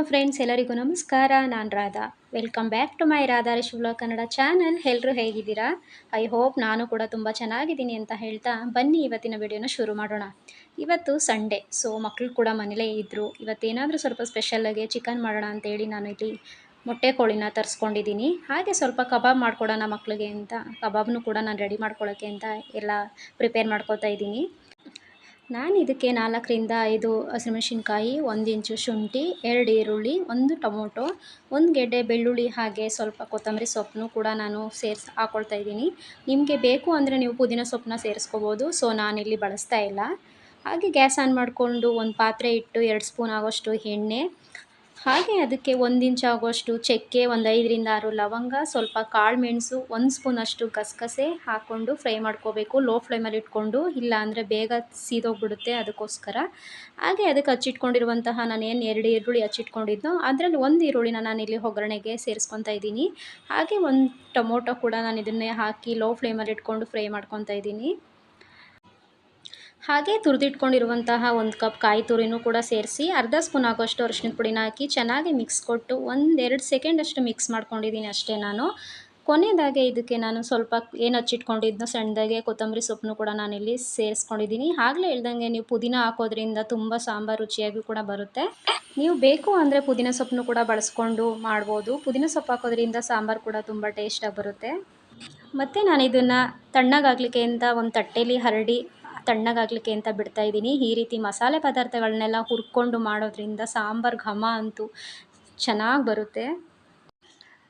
Friends, ಎಲ್ಲರಿಗೂ ನಮಸ್ಕಾರ. ನಾನು Radha. Welcome back to my Radha ರಿಷ್ ಕನ್ನಡ ಚಾನಲ್. ಎಲ್ಲರೂ ಹೇಗಿದ್ದೀರಾ? ಐ ಹೋಪ್ ನಾನು ಕೂಡ ತುಂಬ ಚೆನ್ನಾಗಿದ್ದೀನಿ ಅಂತ ಹೇಳ್ತಾ ಬನ್ನಿ ಇವತ್ತಿನ ವಿಡಿಯೋನ ಶುರು ಮಾಡೋಣ. ಇವತ್ತು ಸಂಡೇ, ಸೊ ಮಕ್ಕಳು ಕೂಡ ಮನೇಲೇ ಇದ್ದರು. ಇವತ್ತೇನಾದರೂ ಸ್ವಲ್ಪ ಸ್ಪೆಷಲಾಗಿ ಚಿಕನ್ ಮಾಡೋಣ ಅಂತೇಳಿ ನಾನು ಇಲ್ಲಿ ಮೊಟ್ಟೆ ಕೋಳಿನ ತರಿಸ್ಕೊಂಡಿದ್ದೀನಿ. ಹಾಗೆ ಸ್ವಲ್ಪ ಕಬಾಬ್ ಮಾಡ್ಕೊಡೋಣ ಮಕ್ಕಳಿಗೆ ಅಂತ ಕಬಾಬ್ನು ಕೂಡ ನಾನು ರೆಡಿ ಮಾಡ್ಕೊಳ್ಳೋಕ್ಕೆ ಅಂತ ಎಲ್ಲ ಪ್ರಿಪೇರ್ ಮಾಡ್ಕೊತಾ ಇದ್ದೀನಿ. ನಾನು ಇದಕ್ಕೆ 4ರಿಂದ 5 ಹಸಿಮೆಣಸಿನ್ಕಾಯಿ, 1 ಇಂಚು ಶುಂಠಿ, 2 ಈರುಳ್ಳಿ, 1 ಟೊಮೊಟೊ, 1 ಗೆಡ್ಡೆ ಬೆಳ್ಳುಳ್ಳಿ, ಹಾಗೆ ಸ್ವಲ್ಪ ಕೊತ್ತಂಬರಿ ಸೊಪ್ಪನ್ನು ಕೂಡ ನಾನು ಹಾಕ್ಕೊಳ್ತಾ ಇದ್ದೀನಿ. ನಿಮಗೆ ಬೇಕು ಅಂದರೆ ನೀವು ಪುದೀನ ಸೊಪ್ಪನ್ನ ಸೇರಿಸ್ಕೋಬೋದು. ಸೊ ನಾನಿಲ್ಲಿ ಬಳಸ್ತಾ ಇಲ್ಲ. ಹಾಗೆ ಗ್ಯಾಸ್ ಆನ್ ಮಾಡಿಕೊಂಡು ಒಂದು ಪಾತ್ರೆ ಇಟ್ಟು 2 ಸ್ಪೂನ್ ಆಗೋಷ್ಟು ಎಣ್ಣೆ, ಹಾಗೆ ಅದಕ್ಕೆ 1 ಇಂಚ್ ಆಗುವಷ್ಟು ಚಕ್ಕೆ, ಒಂದು 5ರಿಂದ 6 ಲವಂಗ, ಸ್ವಲ್ಪ ಕಾಳು ಮೆಣಸು, 1 ಸ್ಪೂನಷ್ಟು ಗಸಗಸೆ ಹಾಕ್ಕೊಂಡು ಫ್ರೈ ಮಾಡ್ಕೋಬೇಕು. ಲೋ ಫ್ಲೇಮಲ್ಲಿ ಇಟ್ಕೊಂಡು, ಇಲ್ಲ ಅಂದರೆ ಬೇಗ ಸೀದೋಗ್ಬಿಡುತ್ತೆ, ಅದಕ್ಕೋಸ್ಕರ. ಹಾಗೆ ಅದಕ್ಕೆ ಹಚ್ಚಿಟ್ಕೊಂಡಿರುವಂತಹ ನಾನೇನು 2 ಈರುಳ್ಳಿ ಹಚ್ಚಿಟ್ಕೊಂಡಿದ್ದೋ ಅದರಲ್ಲಿ 1 ಈರುಳ್ಳಿನ ನಾನಿಲ್ಲಿ ಒಗ್ಗರಣೆಗೆ ಸೇರಿಸ್ಕೊತಾ ಇದ್ದೀನಿ. ಹಾಗೆ 1 ಟೊಮೊಟೊ ಕೂಡ ನಾನು ಇದನ್ನೇ ಹಾಕಿ ಲೋ ಫ್ಲೇಮಲ್ಲಿ ಇಟ್ಕೊಂಡು ಫ್ರೈ ಮಾಡ್ಕೊತಾ ಇದ್ದೀನಿ. ಹಾಗೆ ತುರಿದಿಟ್ಕೊಂಡಿರುವಂತಹ 1 ಕಪ್ ಕಾಯಿ ತುರಿನೂ ಕೂಡ ಸೇರಿಸಿ ಅರ್ಧ ಸ್ಪೂನ್ ಆಗೋಷ್ಟು ಅರಿಶಿಣದ ಪುಡಿನ ಹಾಕಿ ಚೆನ್ನಾಗಿ ಮಿಕ್ಸ್ ಕೊಟ್ಟು 1-2 ಸೆಕೆಂಡಷ್ಟು ಮಿಕ್ಸ್ ಮಾಡ್ಕೊಂಡಿದ್ದೀನಿ ಅಷ್ಟೇ ನಾನು. ಕೊನೆಯದಾಗಿ ಇದಕ್ಕೆ ನಾನು ಸ್ವಲ್ಪ ಏನು ಹಚ್ಚಿಟ್ಕೊಂಡಿದ್ದೋ ಸಣ್ಣದಾಗೆ ಕೊತ್ತಂಬರಿ ಸೊಪ್ಪನ್ನು ಕೂಡ ನಾನಿಲ್ಲಿ ಸೇರಿಸ್ಕೊಂಡಿದ್ದೀನಿ. ಆಗಲೇ ಹೇಳ್ದಂಗೆ ನೀವು ಪುದೀನ ಹಾಕೋದ್ರಿಂದ ತುಂಬ ಸಾಂಬಾರು ರುಚಿಯಾಗಿ ಕೂಡ ಬರುತ್ತೆ. ನೀವು ಬೇಕು ಅಂದರೆ ಪುದೀನ ಸೊಪ್ಪನ್ನು ಕೂಡ ಬಳಸ್ಕೊಂಡು ಮಾಡ್ಬೋದು. ಪುದೀನ ಸೊಪ್ಪು ಹಾಕೋದ್ರಿಂದ ಸಾಂಬಾರು ಕೂಡ ತುಂಬ ಟೇಸ್ಟಾಗಿ ಬರುತ್ತೆ. ಮತ್ತು ನಾನು ಇದನ್ನು ತಣ್ಣಗಾಗಲಿಕ್ಕೆ ಅಂತ ಒಂದು ತಟ್ಟೆಯಲ್ಲಿ ಹರಡಿ ತಣ್ಣಗಾಗಲಿಕ್ಕೆ ಅಂತ ಬಿಡ್ತಾಯಿದ್ದೀನಿ. ಈ ರೀತಿ ಮಸಾಲೆ ಪದಾರ್ಥಗಳನ್ನೆಲ್ಲ ಹುರ್ಕೊಂಡು ಮಾಡೋದ್ರಿಂದ ಸಾಂಬಾರು ಘಮ ಅಂತೂ ಚೆನ್ನಾಗಿ ಬರುತ್ತೆ.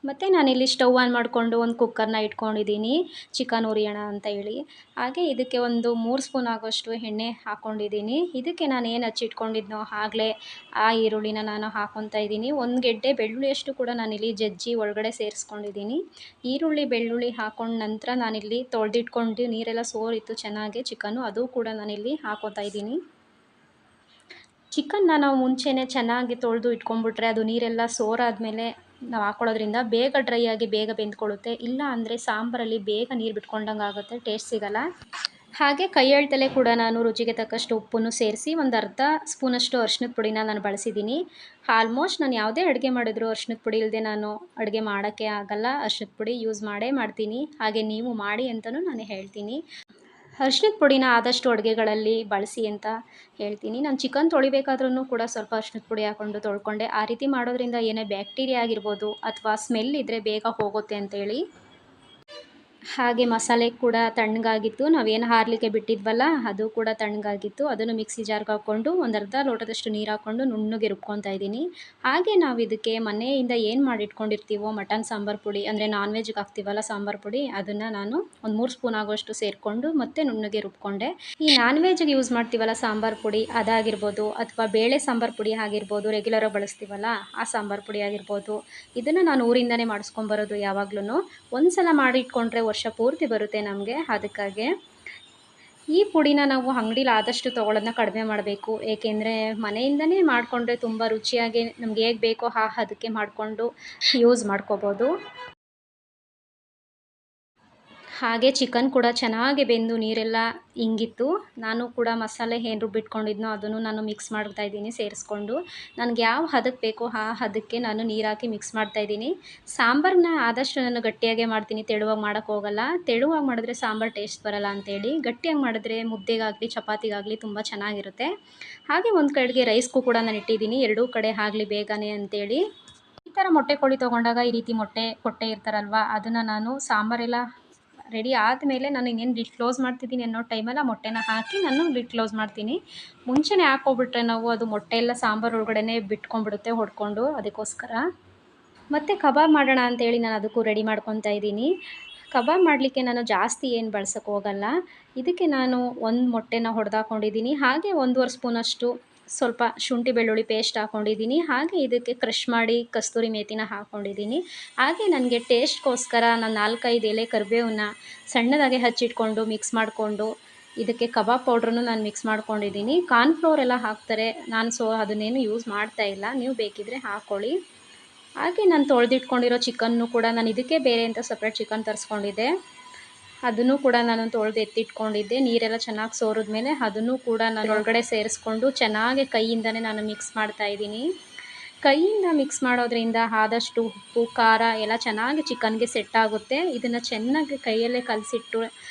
ಮತ್ತು ನಾನಿಲ್ಲಿ ಸ್ಟವ್ ಆನ್ ಮಾಡಿಕೊಂಡು ಒಂದು ಕುಕ್ಕರ್ನ ಇಟ್ಕೊಂಡಿದ್ದೀನಿ ಚಿಕನ್ ಹುರಿಯೋಣ ಅಂತ ಹೇಳಿ. ಹಾಗೆ ಇದಕ್ಕೆ ಒಂದು 3 ಸ್ಪೂನ್ ಆಗೋಷ್ಟು ಎಣ್ಣೆ ಹಾಕ್ಕೊಂಡಿದ್ದೀನಿ. ಇದಕ್ಕೆ ನಾನು ಏನು ಹಚ್ಚಿಟ್ಕೊಂಡಿದ್ನೋ ಆಗಲೇ ಆ ಈರುಳ್ಳಿನ ನಾನು ಹಾಕ್ಕೊತಾ ಇದ್ದೀನಿ. 1 ಗೆಡ್ಡೆ ಬೆಳ್ಳುಳ್ಳಿಯಷ್ಟು ಕೂಡ ನಾನಿಲ್ಲಿ ಜಜ್ಜಿ ಒಳಗಡೆ ಸೇರಿಸ್ಕೊಂಡಿದ್ದೀನಿ. ಈರುಳ್ಳಿ ಬೆಳ್ಳುಳ್ಳಿ ಹಾಕ್ಕೊಂಡ ನಂತರ ನಾನಿಲ್ಲಿ ತೊಳೆದಿಟ್ಕೊಂಡು ನೀರೆಲ್ಲ ಸೋರಿತ್ತು ಚೆನ್ನಾಗಿ ಚಿಕನ್ನು, ಅದು ಕೂಡ ನಾನಿಲ್ಲಿ ಹಾಕ್ಕೊತಾ ಇದ್ದೀನಿ. ಚಿಕನ್ನ ನಾವು ಮುಂಚೆನೇ ಚೆನ್ನಾಗಿ ತೊಳೆದು ಇಟ್ಕೊಂಡ್ಬಿಟ್ರೆ ಅದು ನೀರೆಲ್ಲ ಸೋರಾದಮೇಲೆ ನಾವು ಹಾಕ್ಕೊಳ್ಳೋದ್ರಿಂದ ಬೇಗ ಡ್ರೈ ಆಗಿ ಬೇಗ ಬೆಂದ್ಕೊಳ್ಳುತ್ತೆ. ಇಲ್ಲ ಅಂದರೆ ಸಾಂಬಾರಲ್ಲಿ ಬೇಗ ನೀರು ಬಿಟ್ಕೊಂಡಂಗೆ ಆಗುತ್ತೆ, ಟೇಸ್ಟ್ ಸಿಗಲ್ಲ. ಹಾಗೆ ಕೈ ಎಳ್ತಲೇ ಕೂಡ ನಾನು ರುಚಿಗೆ ತಕ್ಕಷ್ಟು ಉಪ್ಪನ್ನು ಸೇರಿಸಿ ಒಂದು ಅರ್ಧ ಸ್ಪೂನಷ್ಟು ಅರಿಶಿಣದ ಪುಡಿನ ನಾನು ಬಳಸಿದ್ದೀನಿ. ಆಲ್ಮೋಸ್ಟ್ ನಾನು ಯಾವುದೇ ಅಡುಗೆ ಮಾಡಿದ್ರು ಅರಿಶಿಣದ ಪುಡಿ ಇಲ್ಲದೆ ನಾನು ಅಡುಗೆ ಮಾಡೋಕ್ಕೆ ಆಗಲ್ಲ. ಅರಿಶಿಣದ ಪುಡಿ ಯೂಸ್ ಮಾಡೇ ಮಾಡ್ತೀನಿ. ಹಾಗೆ ನೀವು ಮಾಡಿ ಅಂತಲೂ ನಾನು ಹೇಳ್ತೀನಿ. ಅರಿಶಿಣದ ಪುಡಿನ ಆದಷ್ಟು ಅಡುಗೆಗಳಲ್ಲಿ ಬಳಸಿ ಅಂತ ಹೇಳ್ತೀನಿ. ನಾನು ಚಿಕನ್ ತೊಳಿಬೇಕಾದ್ರೂ ಕೂಡ ಸ್ವಲ್ಪ ಅರಿಶಿಣದ ಪುಡಿ ಹಾಕ್ಕೊಂಡು ತೊಳ್ಕೊಂಡೆ. ಆ ರೀತಿ ಮಾಡೋದ್ರಿಂದ ಏನೇ ಬ್ಯಾಕ್ಟೀರಿಯಾ ಆಗಿರ್ಬೋದು ಅಥವಾ ಸ್ಮೆಲ್ ಇದ್ದರೆ ಬೇಗ ಹೋಗುತ್ತೆ ಅಂತೇಳಿ. ಹಾಗೆ ಮಸಾಲೆ ಕೂಡ ತಣ್ಣಗಾಗಿತ್ತು. ನಾವೇನು ಹಾರಲಿಕ್ಕೆ ಬಿಟ್ಟಿದ್ವಲ್ಲ ಅದು ಕೂಡ ತಣ್ಣಗಾಗಿತ್ತು. ಅದನ್ನು ಮಿಕ್ಸಿ ಜಾರ್ಗೆ ಹಾಕ್ಕೊಂಡು ಒಂದು ಅರ್ಧ ಲೋಟದಷ್ಟು ನೀರು ಹಾಕ್ಕೊಂಡು ನುಣ್ಣಗೆ ರುಬ್ಕೊತಾ ಇದ್ದೀನಿ. ಹಾಗೆ ನಾವು ಇದಕ್ಕೆ ಮನೆಯಿಂದ ಏನು ಮಾಡಿಟ್ಕೊಂಡಿರ್ತೀವೋ ಮಟನ್ ಸಾಂಬಾರು ಪುಡಿ, ಅಂದರೆ ನಾನ್ ವೆಜ್ಗೆ ಹಾಕ್ತೀವಲ್ಲ ಸಾಂಬಾರು ಪುಡಿ, ಅದನ್ನು ನಾನು ಒಂದು 3 ಸ್ಪೂನ್ ಆಗೋಷ್ಟು ಸೇರಿಕೊಂಡು ಮತ್ತೆ ನುಣ್ಣಗೆ ರುಬ್ಕೊಂಡೆ. ಈ ನಾನ್ ವೆಜ್ಗೆ ಯೂಸ್ ಮಾಡ್ತೀವಲ್ಲ ಸಾಂಬಾರು ಪುಡಿ, ಅದಾಗಿರ್ಬೋದು ಅಥವಾ ಬೇಳೆ ಸಾಂಬಾರು ಪುಡಿ ಆಗಿರ್ಬೋದು, ರೆಗ್ಯುಲರಾಗಿ ಬಳಸ್ತೀವಲ್ಲ ಆ ಸಾಂಬಾರು ಪುಡಿ ಆಗಿರ್ಬೋದು, ಇದನ್ನು ನಾನು ಊರಿಂದನೇ ಮಾಡಿಸ್ಕೊಂಬರೋದು. ಯಾವಾಗಲೂ ಒಂದು ಸಲ ಮಾಡಿ ಇಟ್ಕೊಂಡ್ರೆ ವರ್ಷ ಪೂರ್ತಿ ಬರುತ್ತೆ ನಮಗೆ. ಅದಕ್ಕಾಗಿ ಈ ಪುಡಿನ ನಾವು ಅಂಗಡಿಲಿ ಆದಷ್ಟು ತೊಗೊಳೋದನ್ನ ಕಡಿಮೆ ಮಾಡಬೇಕು. ಏಕೆಂದರೆ ಮನೆಯಿಂದನೇ ಮಾಡಿಕೊಂಡ್ರೆ ತುಂಬ ರುಚಿಯಾಗಿ ನಮ್ಗೆ ಹೇಗೆ ಬೇಕೋ ಅದಕ್ಕೆ ಮಾಡಿಕೊಂಡು ಯೂಸ್ ಮಾಡ್ಕೋಬೋದು. ಹಾಗೆ ಚಿಕನ್ ಕೂಡ ಚೆನ್ನಾಗಿ ಬೆಂದು ನೀರೆಲ್ಲ ಇಂಗಿತ್ತು. ನಾನು ಕೂಡ ಮಸಾಲೆ ಏನು ರುಬ್ಬಿಟ್ಕೊಂಡಿದ್ನೋ ಅದನ್ನು ನಾನು ಮಿಕ್ಸ್ ಮಾಡ್ತಾಯಿದ್ದೀನಿ ಸೇರಿಸ್ಕೊಂಡು. ನನಗೆ ಯಾವ ಹದಕ್ಕೆ ಬೇಕೋ ಆ ಹದಕ್ಕೆ ನಾನು ನೀರು ಹಾಕಿ ಮಿಕ್ಸ್ ಮಾಡ್ತಾಯಿದ್ದೀನಿ. ಸಾಂಬಾರನ್ನ ಆದಷ್ಟು ನಾನು ಗಟ್ಟಿಯಾಗೇ ಮಾಡ್ತೀನಿ, ತೆಳುವಾಗಿ ಮಾಡೋಕ್ಕೆ ಹೋಗಲ್ಲ. ತೆಳುವಾಗಿ ಮಾಡಿದ್ರೆ ಸಾಂಬಾರು ಟೇಸ್ಟ್ ಬರಲ್ಲ ಅಂತೇಳಿ, ಗಟ್ಟಿಯಾಗಿ ಮಾಡಿದ್ರೆ ಮುದ್ದೆಗಾಗಲಿ ಚಪಾತಿಗಾಗಲಿ ತುಂಬ ಚೆನ್ನಾಗಿರುತ್ತೆ. ಹಾಗೆ ಒಂದು ಕಡೆಗೆ ರೈಸ್ಗೂ ಕೂಡ ನಾನು ಇಟ್ಟಿದ್ದೀನಿ, ಎರಡೂ ಕಡೆ ಆಗಲಿ ಬೇಗನೆ ಅಂತೇಳಿ. ಈ ಥರ ಮೊಟ್ಟೆ ಕೋಳಿ ತೊಗೊಂಡಾಗ ಈ ರೀತಿ ಕೊಟ್ಟೆ ಇರ್ತಾರಲ್ವ, ಅದನ್ನು ನಾನು ಸಾಂಬಾರೆಲ್ಲ ರೆಡಿ ಆದಮೇಲೆ ನಾನು ಇನ್ನೇನು ಲಿಡ್ ಕ್ಲೋಸ್ ಮಾಡ್ತಿದ್ದೀನಿ ಅನ್ನೋ ಟೈಮಲ್ಲಿ ಆ ಮೊಟ್ಟೆನ ಹಾಕಿ ನಾನು ಲಿಡ್ ಕ್ಲೋಸ್ ಮಾಡ್ತೀನಿ. ಮುಂಚೆನೇ ಹಾಕ್ಕೊಬಿಟ್ರೆ ನಾವು ಅದು ಮೊಟ್ಟೆ ಎಲ್ಲ ಸಾಂಬಾರು ಒಳಗಡೆ ಬಿಟ್ಕೊಂಡ್ಬಿಡುತ್ತೆ ಹೊಡ್ಕೊಂಡು, ಅದಕ್ಕೋಸ್ಕರ. ಮತ್ತು ಕಬಾಬ್ ಮಾಡೋಣ ಅಂತೇಳಿ ನಾನು ಅದಕ್ಕೂ ರೆಡಿ ಮಾಡ್ಕೊತಾ ಇದ್ದೀನಿ. ಕಬಾಬ್ ಮಾಡಲಿಕ್ಕೆ ನಾನು ಜಾಸ್ತಿ ಏನು ಬಳಸೋಕ್ಕೆ ಹೋಗಲ್ಲ. ಇದಕ್ಕೆ ನಾನು 1 ಮೊಟ್ಟೆನ ಹೊಡೆದಾಕೊಂಡಿದ್ದೀನಿ. ಹಾಗೆ 1.5 ಸ್ಪೂನಷ್ಟು ಸ್ವಲ್ಪ ಶುಂಠಿ ಬೆಳ್ಳುಳ್ಳಿ ಪೇಸ್ಟ್ ಹಾಕ್ಕೊಂಡಿದ್ದೀನಿ. ಹಾಗೆ ಇದಕ್ಕೆ ಕ್ರಷ್ ಮಾಡಿ ಕಸ್ತೂರಿ ಮೇಥಿನ ಹಾಕ್ಕೊಂಡಿದ್ದೀನಿ. ಹಾಗೆ ನನಗೆ ಟೇಸ್ಟ್ಗೋಸ್ಕರ ನಾನು 4-5 ಎಲೆ ಕರಿಬೇವನ್ನ ಸಣ್ಣದಾಗೆ ಹಚ್ಚಿಟ್ಕೊಂಡು ಮಿಕ್ಸ್ ಮಾಡಿಕೊಂಡು ಇದಕ್ಕೆ ಕಬಾಬ್ ಪೌಡ್ರನ್ನು ನಾನು ಮಿಕ್ಸ್ ಮಾಡ್ಕೊಂಡಿದ್ದೀನಿ. ಕಾರ್ನ್ಫ್ಲೋರ್ ಎಲ್ಲ ಹಾಕ್ತಾರೆ, ನಾನು ಅದನ್ನೇನು ಯೂಸ್ ಮಾಡ್ತಾ ಇಲ್ಲ, ನೀವು ಬೇಕಿದ್ದರೆ ಹಾಕ್ಕೊಳ್ಳಿ. ಹಾಗೆ ನಾನು ತೊಳೆದಿಟ್ಕೊಂಡಿರೋ ಚಿಕನ್ನು ಕೂಡ ನಾನು ಇದಕ್ಕೆ ಬೇರೆ ಅಂತ ಸಪ್ರೇಟ್ ಚಿಕನ್ ತರಿಸ್ಕೊಂಡಿದ್ದೆ. ಅದನ್ನು ಕೂಡ ನಾನು ತೊಳೆದು ಎತ್ತಿಟ್ಕೊಂಡಿದ್ದೆ. ನೀರೆಲ್ಲ ಚೆನ್ನಾಗಿ ಸೋರಿದ್ಮೇಲೆ ಅದನ್ನು ಕೂಡ ನಾನು ಒಳಗಡೆ ಸೇರಿಸ್ಕೊಂಡು ಚೆನ್ನಾಗಿ ಕೈಯಿಂದನೇ ನಾನು ಮಿಕ್ಸ್ ಮಾಡ್ತಾಯಿದ್ದೀನಿ. ಕೈಯಿಂದ ಮಿಕ್ಸ್ ಮಾಡೋದ್ರಿಂದ ಆದಷ್ಟು ಉಪ್ಪು ಖಾರ ಎಲ್ಲ ಚೆನ್ನಾಗಿ ಚಿಕನ್ಗೆ ಸೆಟ್ ಆಗುತ್ತೆ. ಇದನ್ನು ಚೆನ್ನಾಗಿ ಕೈಯಲ್ಲೇ ಕಲಸಿಟ್ಟು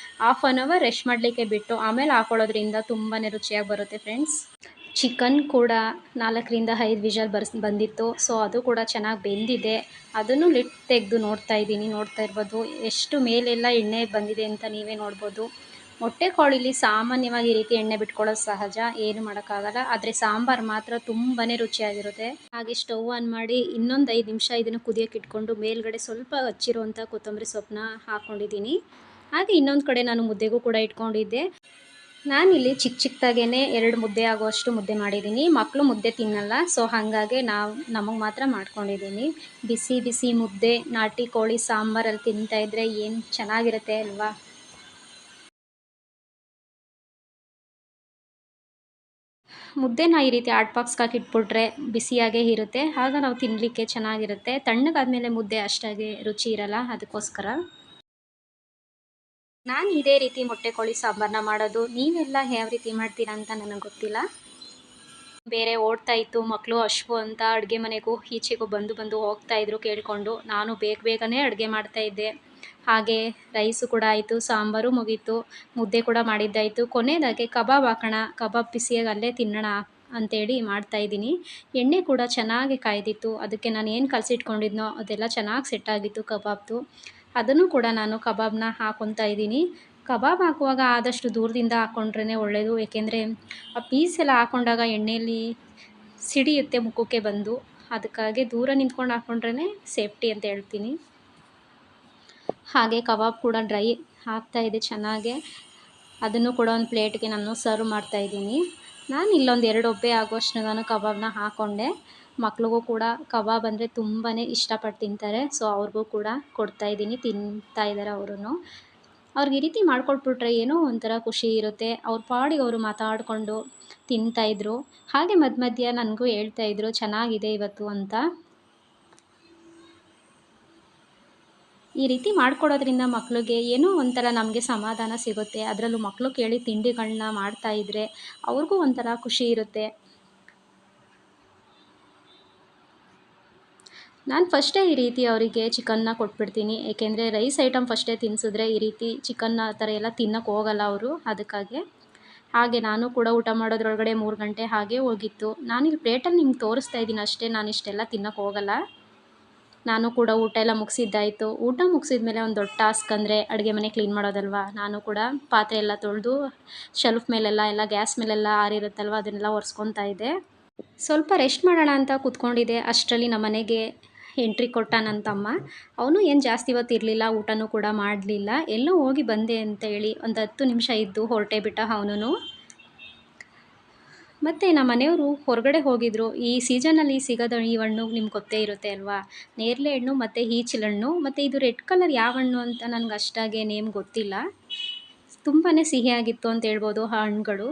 1/2 ಅವರ್ ರೆಸ್ಟ್ ಮಾಡಲಿಕ್ಕೆ ಬಿಟ್ಟು ಆಮೇಲೆ ಹಾಕೊಳ್ಳೋದ್ರಿಂದ ತುಂಬಾ ರುಚಿಯಾಗಿ ಬರುತ್ತೆ ಫ್ರೆಂಡ್ಸ್. ಚಿಕನ್ ಕೂಡ 4ರಿಂದ 5 ವಿಷಲ್ ಬಂದಿತ್ತು. ಸೊ ಅದು ಕೂಡ ಚೆನ್ನಾಗಿ ಬೆಂದಿದೆ. ಅದನ್ನು ಲಿಡ್ ತೆಗೆದು ನೋಡ್ತಾ ಇರ್ಬೋದು ಎಷ್ಟು ಮೇಲೆಲ್ಲ ಎಣ್ಣೆ ಬಂದಿದೆ ಅಂತ ನೀವೇ ನೋಡ್ಬೋದು. ಮೊಟ್ಟೆ ಕೋಳಿಲಿ ಸಾಮಾನ್ಯವಾಗಿ ಈ ರೀತಿ ಎಣ್ಣೆ ಬಿಟ್ಕೊಳ್ಳೋದು ಸಹಜ, ಏನು ಮಾಡೋಕ್ಕಾಗಲ್ಲ. ಆದರೆ ಸಾಂಬಾರು ಮಾತ್ರ ತುಂಬಾ ರುಚಿಯಾಗಿರುತ್ತೆ. ಹಾಗೆ ಸ್ಟವ್ ಆನ್ ಮಾಡಿ ಇನ್ನೊಂದು 5 ನಿಮಿಷ ಇದನ್ನು ಕುದಿಯೋಕೆ ಇಟ್ಕೊಂಡು ಮೇಲ್ಗಡೆ ಸ್ವಲ್ಪ ಹಚ್ಚಿರುವಂಥ ಕೊತ್ತಂಬರಿ ಸೊಪ್ಪನ್ನ ಹಾಕ್ಕೊಂಡಿದ್ದೀನಿ. ಹಾಗೆ ಇನ್ನೊಂದು ಕಡೆ ನಾನು ಮುದ್ದೆಗೂ ಕೂಡ ಇಟ್ಕೊಂಡಿದ್ದೆ. ನಾನಿಲ್ಲಿ ಚಿಕ್ಕದಾಗೇ 2 ಮುದ್ದೆ ಆಗುವಷ್ಟು ಮುದ್ದೆ ಮಾಡಿದ್ದೀನಿ. ಮಕ್ಕಳು ಮುದ್ದೆ ತಿನ್ನಲ್ಲ, ಸೊ ಹಾಗಾಗಿ ನಮಗೆ ಮಾತ್ರ ಮಾಡ್ಕೊಂಡಿದ್ದೀನಿ. ಬಿಸಿ ಬಿಸಿ ಮುದ್ದೆ ನಾಟಿ ಕೋಳಿ ಸಾಂಬಾರಲ್ಲಿ ತಿಂತಾಯಿದ್ರೆ ಏನು ಚೆನ್ನಾಗಿರುತ್ತೆ ಅಲ್ವಾ. ಮುದ್ದೆನ ಈ ರೀತಿ ಹಾಟ್ ಬಾಕ್ಸ್ಗೆ ಹಾಕಿ ಇಟ್ಬಿಟ್ರೆ ಬಿಸಿಯಾಗೇ ಇರುತ್ತೆ, ಆಗ ನಾವು ತಿನ್ನಲಿಕ್ಕೆ ಚೆನ್ನಾಗಿರುತ್ತೆ. ತಣ್ಣಗಾದ್ಮೇಲೆ ಮುದ್ದೆ ಅಷ್ಟಾಗಿ ರುಚಿ ಇರಲ್ಲ, ಅದಕ್ಕೋಸ್ಕರ ನಾನು ಇದೇ ರೀತಿ ಮೊಟ್ಟೆ ಕೋಳಿ ಸಾಂಬಾರನ್ನ ಮಾಡೋದು. ನೀವೆಲ್ಲ ಯಾವ ರೀತಿ ಮಾಡ್ತೀರಾ ಅಂತ ನನಗೆ ಗೊತ್ತಿಲ್ಲ. ಬೇರೆ ಓಡ್ತಾ ಇತ್ತು, ಮಕ್ಕಳು ಹಶ್ವು ಅಂತ ಅಡುಗೆ ಮನೆಗೂ ಈಚೆಗೂ ಬಂದು ಹೋಗ್ತಾಯಿದ್ರು ಕೇಳಿಕೊಂಡು. ನಾನು ಬೇಗನೆ ಅಡುಗೆ ಮಾಡ್ತಾಯಿದ್ದೆ. ಹಾಗೆ ರೈಸು ಕೂಡ ಆಯಿತು, ಸಾಂಬಾರು ಮುಗೀತು, ಮುದ್ದೆ ಕೂಡ ಮಾಡಿದ್ದಾಯಿತು. ಕೊನೆಯದಾಗಿ ಕಬಾಬ್ ಹಾಕೋಣ, ಕಬಾಬ್ ಬಿಸಿಯಾಗಿ ಅಲ್ಲೇ ತಿನ್ನೋಣ ಅಂತೇಳಿ ಮಾಡ್ತಾಯಿದ್ದೀನಿ. ಎಣ್ಣೆ ಕೂಡ ಚೆನ್ನಾಗಿ ಕಾಯ್ದಿತ್ತು. ಅದಕ್ಕೆ ನಾನು ಏನು ಕಲಸಿಟ್ಕೊಂಡಿದ್ನೋ ಅದೆಲ್ಲ ಚೆನ್ನಾಗಿ ಸೆಟ್ಟಾಗಿತ್ತು ಕಬಾಬ್ದು. ಅದನ್ನು ಕೂಡ ನಾನು ಕಬಾಬ್ನ ಹಾಕ್ಕೊತಾ ಇದ್ದೀನಿ. ಕಬಾಬ್ ಹಾಕುವಾಗ ಆದಷ್ಟು ದೂರದಿಂದ ಹಾಕ್ಕೊಂಡ್ರೇ ಒಳ್ಳೆಯದು. ಏಕೆಂದರೆ ಆ ಪೀಸ್ ಎಲ್ಲ ಹಾಕ್ಕೊಂಡಾಗ ಎಣ್ಣೆಯಲ್ಲಿ ಸಿಡಿಯುತ್ತೆ ಮುಖಕ್ಕೆ ಬಂದು. ಅದಕ್ಕಾಗಿ ದೂರ ನಿಂತ್ಕೊಂಡು ಹಾಕ್ಕೊಂಡ್ರೇ ಸೇಫ್ಟಿ ಅಂತ ಹೇಳ್ತೀನಿ. ಹಾಗೆ ಕಬಾಬ್ ಕೂಡ ಡ್ರೈ ಆಗ್ತಾಯಿದೆ ಚೆನ್ನಾಗೆ. ಅದನ್ನು ಕೂಡ ಒಂದು ಪ್ಲೇಟ್ಗೆ ನಾನು ಸರ್ವ್ ಮಾಡ್ತಾಯಿದ್ದೀನಿ. ನಾನು ಇಲ್ಲೊಂದು 2 ಒಬ್ಬೆ ಆಗುವಷ್ಟು ನಾನು ಕಬಾಬ್ನ ಹಾಕ್ಕೊಂಡೆ. ಮಕ್ಳಿಗೂ ಕೂಡ ಕಬಾಬ್ ಅಂದರೆ ತುಂಬಾ ಇಷ್ಟಪಟ್ಟು ತಿಂತಾರೆ. ಸೊ ಅವ್ರಿಗೂ ಕೂಡ ಕೊಡ್ತಾಯಿದ್ದೀನಿ, ತಿಂತಾಯಿದ್ದಾರೆ ಅವರು. ಅವ್ರಿಗೆ ಈ ರೀತಿ ಮಾಡಿಕೊಟ್ಬಿಟ್ರೆ ಏನೋ ಒಂಥರ ಖುಷಿ ಇರುತ್ತೆ. ಅವ್ರ ಪಾಡಿಗೆ ಅವರು ಮಾತಾಡಿಕೊಂಡು ತಿಂತಾಯಿದ್ರು. ಹಾಗೆ ಮಧ್ಯ ನನಗೂ ಹೇಳ್ತಾಯಿದ್ರು ಚೆನ್ನಾಗಿದೆ ಇವತ್ತು ಅಂತ. ಈ ರೀತಿ ಮಾಡಿಕೊಡೋದ್ರಿಂದ ಮಕ್ಕಳಿಗೆ ಏನೋ ಒಂಥರ ನಮಗೆ ಸಮಾಧಾನ ಸಿಗುತ್ತೆ. ಅದರಲ್ಲೂ ಮಕ್ಕಳು ಕೇಳಿ ತಿಂಡಿಗಳನ್ನ ಮಾಡ್ತಾಯಿದ್ರೆ ಅವ್ರಿಗೂ ಒಂಥರ ಖುಷಿ ಇರುತ್ತೆ. ನಾನು ಫಸ್ಟೇ ಈ ರೀತಿ ಅವರಿಗೆ ಚಿಕನ್ನ ಕೊಟ್ಬಿಡ್ತೀನಿ. ಏಕೆಂದರೆ ರೈಸ್ ಐಟಮ್ ಫಸ್ಟೇ ತಿನ್ನಿಸಿದ್ರೆ ಈ ರೀತಿ ಚಿಕನ್ನ ಆ ಥರ ಎಲ್ಲ ತಿನ್ನೋಕ್ಕೆ ಹೋಗಲ್ಲ ಅವರು, ಅದಕ್ಕಾಗಿ. ಹಾಗೆ ನಾನು ಕೂಡ ಊಟ ಮಾಡೋದ್ರೊಳಗಡೆ 3 ಗಂಟೆ ಹಾಗೇ ಹೋಗಿತ್ತು. ನಾನಿಲ್ಲಿ ಪ್ಲೇಟಲ್ಲಿ ನಿಮ್ಗೆ ತೋರಿಸ್ತಾ ಇದ್ದೀನಿ ಅಷ್ಟೇ, ನಾನು ಇಷ್ಟೆಲ್ಲ ತಿನ್ನೋಕ್ಕೆ ಹೋಗಲ್ಲ. ನಾನು ಕೂಡ ಊಟ ಎಲ್ಲ ಮುಗಿಸಿದ್ದಾಯಿತು. ಊಟ ಮುಗಿಸಿದ್ಮೇಲೆ ಒಂದು ದೊಡ್ಡ ಟಾಸ್ಕ್ ಅಂದರೆ ಅಡುಗೆ ಮನೆ ಕ್ಲೀನ್ ಮಾಡೋದಲ್ವ. ನಾನು ಕೂಡ ಪಾತ್ರೆ ಎಲ್ಲ ತೊಳೆದು ಶೆಲ್ಫ್ ಮೇಲೆಲ್ಲ ಗ್ಯಾಸ್ ಮೇಲೆಲ್ಲ ಆರಿರುತ್ತಲ್ವ ಅದನ್ನೆಲ್ಲ ಒರೆಸ್ಕೊತಾ ಇದ್ದೆ. ಸ್ವಲ್ಪ ರೆಸ್ಟ್ ಮಾಡೋಣ ಅಂತ ಕೂತ್ಕೊಂಡಿದ್ದೆ. ಅಷ್ಟರಲ್ಲಿ ನಮ್ಮ ಮನೆಗೆ ಎಂಟ್ರಿ ಕೊಟ್ಟ ನನ್ನ ತಮ್ಮ. ಅವನು ಏನು ಜಾಸ್ತಿ ಹೊತ್ತು ಇರಲಿಲ್ಲ, ಊಟನೂ ಕೂಡ ಮಾಡಲಿಲ್ಲ. ಎಲ್ಲೋ ಹೋಗಿ ಬಂದೆ ಅಂತೇಳಿ ಒಂದು 10 ನಿಮಿಷ ಇದ್ದು ಹೊರಟೇ ಬಿಟ್ಟ ಅವನು. ಮತ್ತು ನಮ್ಮ ಮನೆಯವರು ಹೊರಗಡೆ ಹೋಗಿದ್ದರು. ಈ ಸೀಸನಲ್ಲಿ ಸಿಗೋದು ಈ ಹಣ್ಣು ನಿಮ್ಗೆ ಗೊತ್ತೇ ಇರುತ್ತೆ ಅಲ್ವಾ, ನೇರಳೆ ಹಣ್ಣು ಮತ್ತು ಈಚಲಹಣ್ಣು. ಮತ್ತು ಇದು ರೆಡ್ ಕಲರ್ ಯಾವ ಹಣ್ಣು ಅಂತ ನನಗೆ ಅಷ್ಟಾಗಿ ನೇಮ್ ಗೊತ್ತಿಲ್ಲ. ತುಂಬಾ ಸಿಹಿಯಾಗಿತ್ತು ಅಂತ ಹೇಳ್ಬೋದು ಆ ಹಣ್ಣುಗಳು.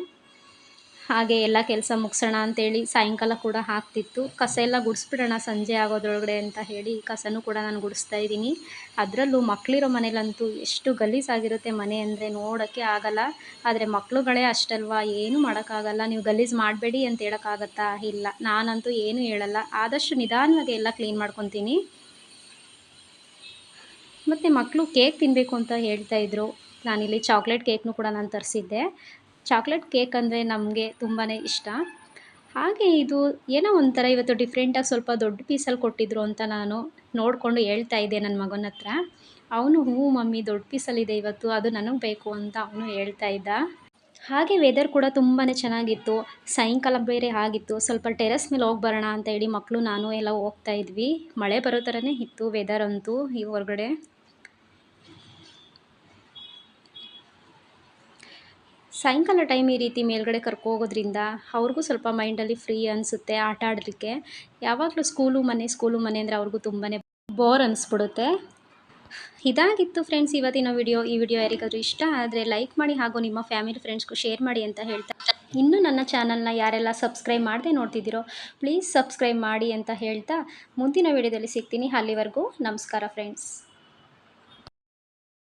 ಹಾಗೆ ಎಲ್ಲ ಕೆಲಸ ಮುಗಿಸೋಣ ಅಂತೇಳಿ ಸಾಯಂಕಾಲ ಕೂಡ ಆಗ್ತಿತ್ತು. ಕಸ ಎಲ್ಲ ಗುಡಿಸ್ಬಿಡೋಣ ಸಂಜೆ ಆಗೋದ್ರೊಳಗಡೆ ಅಂತ ಹೇಳಿ ಕಸನೂ ಕೂಡ ನಾನು ಗುಡಿಸ್ತಾ ಇದ್ದೀನಿ. ಅದರಲ್ಲೂ ಮಕ್ಕಳಿರೋ ಮನೇಲಂತೂ ಎಷ್ಟು ಗಲೀಜಾಗಿರುತ್ತೆ ಮನೆ ಅಂದರೆ ನೋಡೋಕ್ಕೆ ಆಗಲ್ಲ. ಆದರೆ ಮಕ್ಕಳುಗಳೇ ಅಷ್ಟಲ್ವಾ, ಏನೂ ಮಾಡೋಕ್ಕಾಗಲ್ಲ. ನೀವು ಗಲೀಜು ಮಾಡಬೇಡಿ ಅಂತ ಹೇಳೋಕ್ಕಾಗತ್ತಾ? ಇಲ್ಲ, ನಾನಂತೂ ಏನೂ ಹೇಳಲ್ಲ. ಆದಷ್ಟು ನಿಧಾನವಾಗಿ ಎಲ್ಲ ಕ್ಲೀನ್ ಮಾಡ್ಕೊತೀನಿ. ಮತ್ತು ಮಕ್ಕಳು ಕೇಕ್ ತಿನ್ನಬೇಕು ಅಂತ ಹೇಳ್ತಾಯಿದ್ರು. ನಾನಿಲ್ಲಿ ಚಾಕ್ಲೇಟ್ ಕೇಕ್ನೂ ಕೂಡ ನಾನು ತರಿಸಿದ್ದೆ. ಚಾಕ್ಲೇಟ್ ಕೇಕ್ ಅಂದರೆ ನಮಗೆ ತುಂಬಾ ಇಷ್ಟ. ಹಾಗೆ ಇದು ಏನೋ ಒಂಥರ ಇವತ್ತು ಡಿಫ್ರೆಂಟಾಗಿ ಸ್ವಲ್ಪ ದೊಡ್ಡ ಪೀಸಲ್ಲಿ ಕೊಟ್ಟಿದ್ರು ಅಂತ ನಾನು ನೋಡಿಕೊಂಡು ಹೇಳ್ತಾ ಇದ್ದೆ ನನ್ನ ಮಗನ ಹತ್ರ. ಅವನು ಹ್ಞೂ ಮಮ್ಮಿ ದೊಡ್ಡ ಪೀಸಲ್ಲಿದೆ ಇವತ್ತು, ಅದು ನನಗೆ ಬೇಕು ಅಂತ ಅವನು ಹೇಳ್ತಾ ಇದ್ದ. ಹಾಗೆ ವೆದರ್ ಕೂಡ ತುಂಬಾ ಚೆನ್ನಾಗಿತ್ತು. ಸಾಯಂಕಾಲ ಬೇರೆ ಆಗಿತ್ತು. ಸ್ವಲ್ಪ ಟೆರೆಸ್ ಮೇಲೆ ಹೋಗಿ ಬರೋಣ ಅಂತ ಹೇಳಿ ಮಕ್ಕಳು ನಾನು ಎಲ್ಲ ಹೋಗ್ತಾ ಇದ್ವಿ. ಮಳೆ ಬರೋ ಥರನೇ ಇತ್ತು ವೆದರ್ ಅಂತೂ ಈ ಹೊರಗಡೆ. ಸಾಯಂಕಾಲ ಟೈಮ್ ಈ ರೀತಿ ಮೇಲ್ಗಡೆ ಕರ್ಕೋಗೋದ್ರಿಂದ ಅವ್ರಿಗೂ ಸ್ವಲ್ಪ ಮೈಂಡಲ್ಲಿ ಫ್ರೀ ಅನಿಸುತ್ತೆ ಆಟ ಆಡಲಿಕ್ಕೆ. ಯಾವಾಗಲೂ ಸ್ಕೂಲು ಮನೆ ಅಂದರೆ ಅವ್ರಿಗೂ ತುಂಬಾ ಬೋರ್ ಅನಿಸ್ಬಿಡುತ್ತೆ. ಇದಾಗಿತ್ತು ಫ್ರೆಂಡ್ಸ್ ಇವತ್ತಿನ ವಿಡಿಯೋ. ಈ ವಿಡಿಯೋ ಯಾರಿಗಾದರೂ ಇಷ್ಟ ಆದರೆ ಲೈಕ್ ಮಾಡಿ, ಹಾಗೂ ನಿಮ್ಮ ಫ್ಯಾಮಿಲಿ ಫ್ರೆಂಡ್ಸ್ಗೂ ಶೇರ್ ಮಾಡಿ ಅಂತ ಹೇಳ್ತಾ, ಇನ್ನೂ ನನ್ನ ಚಾನಲ್ನ ಯಾರೆಲ್ಲ ಸಬ್ಸ್ಕ್ರೈಬ್ ಮಾಡದೆ ನೋಡ್ತಿದ್ದೀರೋ ಪ್ಲೀಸ್ ಸಬ್ಸ್ಕ್ರೈಬ್ ಮಾಡಿ ಅಂತ ಹೇಳ್ತಾ ಮುಂದಿನ ವಿಡಿಯೋದಲ್ಲಿ ಸಿಗ್ತೀನಿ. ಅಲ್ಲಿವರೆಗೂ ನಮಸ್ಕಾರ ಫ್ರೆಂಡ್ಸ್.